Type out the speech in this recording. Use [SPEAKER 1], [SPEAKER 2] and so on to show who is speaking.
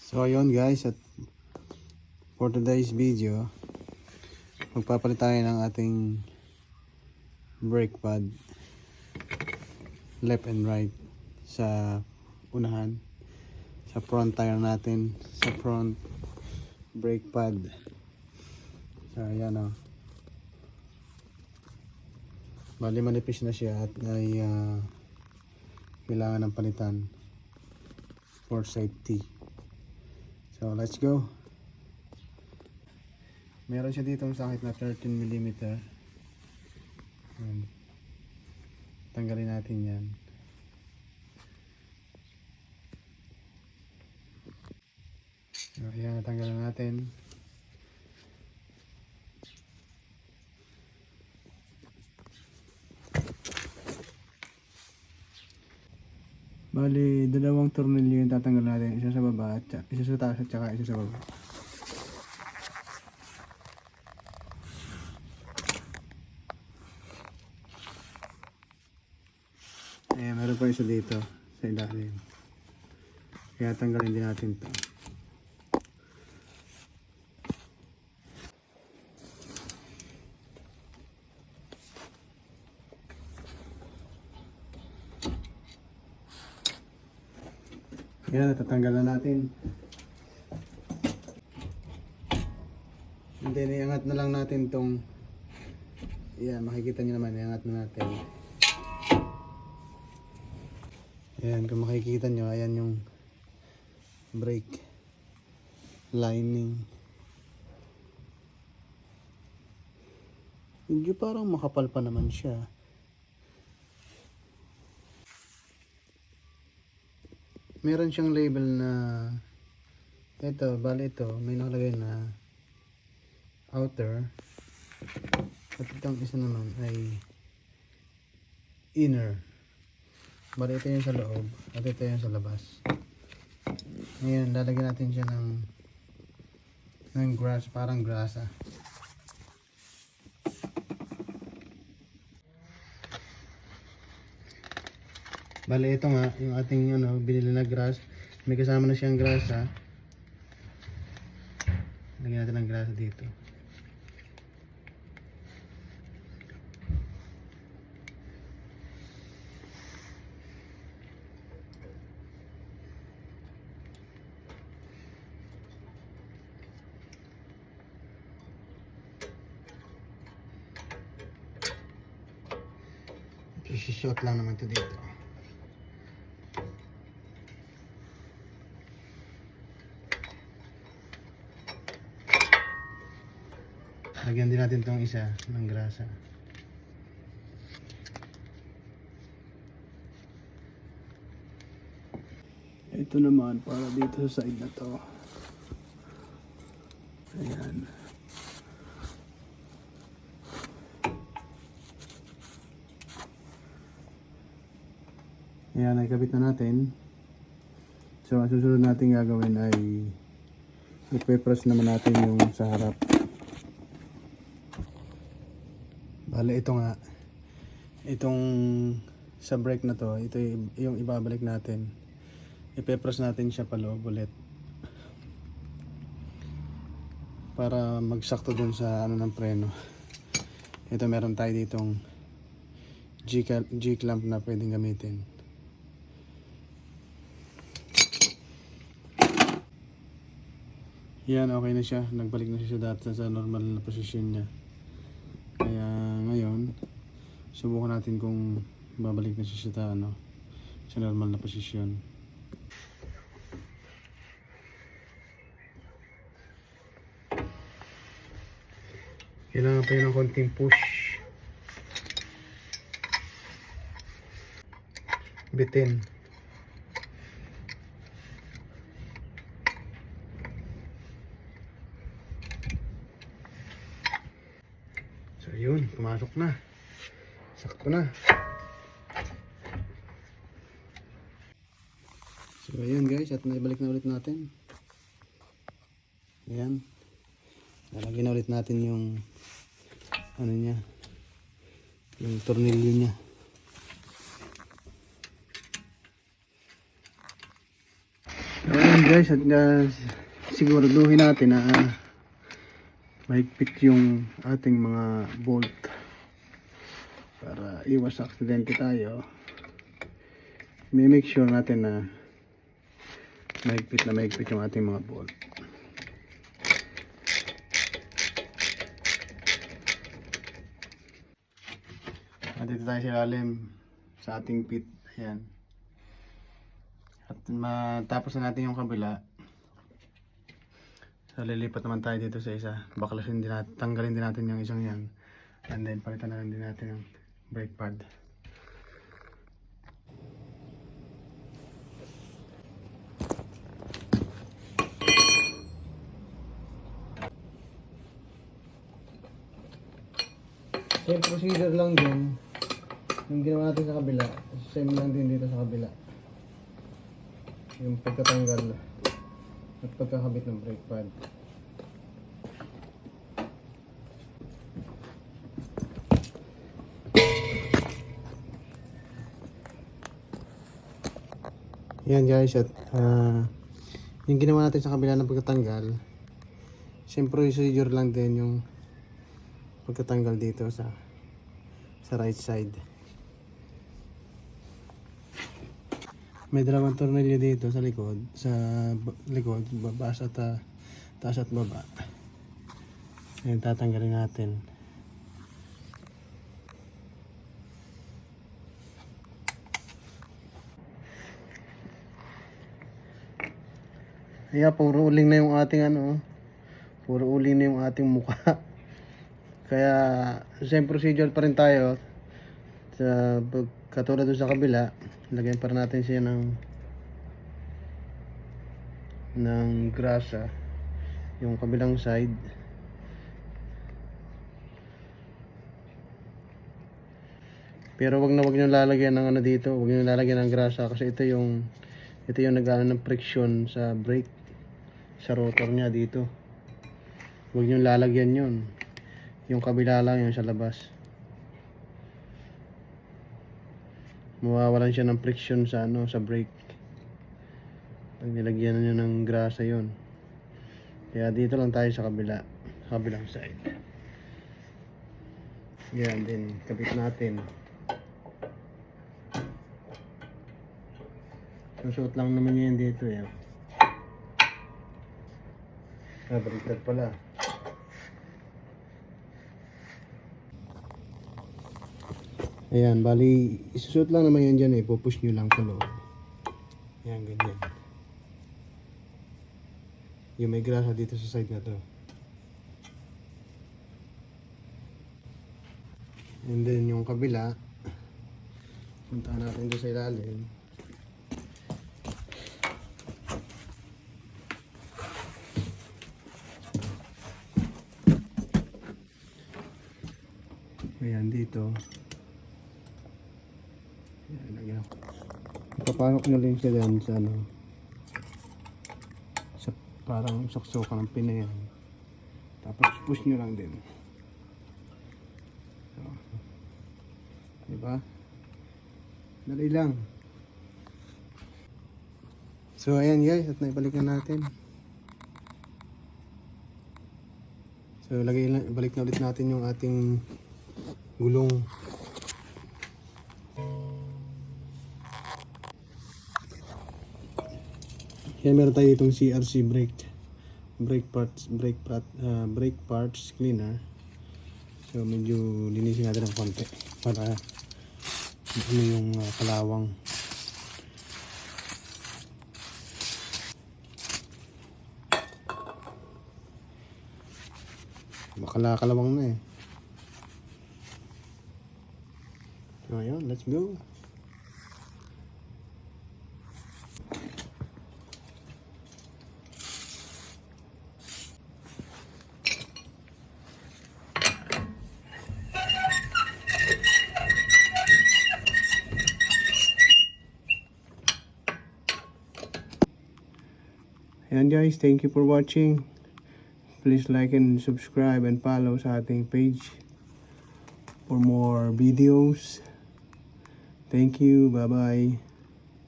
[SPEAKER 1] So ayun guys, at for today's video, magpapalit tayo ng ating brake pad left and right sa unahan, sa front tire natin, sa front brake pad. So ayan o, bali manipis na siya at ay kailangan ng palitan for safety. So let's go. Meron siya ditong sakit na 13mm. Ayan. Tanggalin natin yan. So ayan, natanggalan natin. Bali, dalawang tornilyo yung tatanggal natin. Isa sa baba, isa sa taas at saka isa sa baba. Ayan, meron pa isa dito sa ilalim. Kaya tanggalin din natin ito. Ayan, natatanggal na natin. And then, iangat na lang natin itong, ayan, makikita nyo naman, iangat na natin. Ayan, kung makikita nyo, ayan yung brake lining. Medyo parang makapal pa naman siya. Meron siyang label na ito, bali ito, may nakalagay na outer at itong isa naman ay inner. Bali ito yung sa loob at ito yung sa labas. Ngayon, lalagyan natin siya ng grass, parang grasa. Bali ito nga, yung ating binili na grass. May kasama na siyang grasa. Lagyan natin ng grasa dito. Isi-shot lang naman ito dito. Lagyan din natin itong isa ng grasa. Ito naman para dito sa side na to. Ayan. Ayan, nakikabit na natin. So, ang susunod natin gagawin ay ipe-press naman natin yung sa harap. Bale, ito nga. Itong sa brake na to, ito yung ibabalik natin. Ipe-press natin siya paloob ulit. Para magsakto dun sa ng preno. Ito meron tayo ditong G-clamp na pwedeng gamitin. Yan, okay na siya. Nagbalik na siya dati sa normal na posisyon niya. Kaya ngayon, subukan natin kung babalik na siya sa normal na posisyon. Kailangan pa yun ng konting push. Bitin. So yun, pumasok na. Sakto na. So ayun guys, at naibalik na ulit natin. Ayan. Lalagyan na ulit natin yung niya, yung tornilyo niya. Ayan Ayan guys, at siguraduhin natin na mahigpit yung ating mga bolt para iwas sa aksidente tayo. May make sure natin na mahigpit yung ating mga bolt. Dito tayo sa ilalim sa ating pit. Ayan. At matapos na natin yung kabila, so lilipat naman tayo dito sa isa. Baklasin din natin, tanggalin din natin yung isang yan, and then palitan na lang din natin yung brake pad. Same procedure lang din yung ginawa natin sa kabila, same lang din dito sa kabila. Yung pagkatanggal at pagkakabit ng brake pad. Yan guys, at yung ginawa natin sa kabila ng pagkatanggal, same procedure lang din yung pagkatanggal dito sa right side. May dalawang tornilyo dito sa likod, taas at baba. Ayan, tatanggalin natin. Ayan, puro uling na yung ating puro uling na yung ating mukha. Kaya same procedure pa rin tayo. Sa katulad doon sa kabila, lagyan pa rin natin siya ng grasa yung kabilang side. Pero wag niyo lalagyan ng dito, wag niyo lalagyan ng grasa kasi ito yung nag-ano ng friction sa brake, sa rotor niya dito. Wag niyo lalagyan yun. Yung kabila lang, yung sa labas. Mawawalan siya ng friction sa sa brake pag nilagyan niyo ng grasa yon. Kaya dito lang tayo sa kabilang side. Yan din, kapit natin. Susuot lang naman yan dito yan. Baliktad pala. Ayan, bali isusuot lang naman yan dyan, pupush nyo lang sa loob. Ayan, ganyan. Yung may grasa dito sa side na to. And then yung kabila, puntahan natin doon sa ilalim. Ayan, dito. Ayan, ipapanok nyo lang siya dyan sa sa parang saksokan ng pina yan. Tapos push nyo lang din. So, diba? Dali lang. So ayan guys, at naibalik na natin. So balik na ulit natin yung ating gulong. Kaya meron tayo itong CRC brake parts cleaner. So medyo linisin natin ng konti para yung kalawang. Kalawang na eh. So ayun, let's go. Ayan guys, thank you for watching. Please like and subscribe and follow sa ating page for more videos. Thank you, bye bye.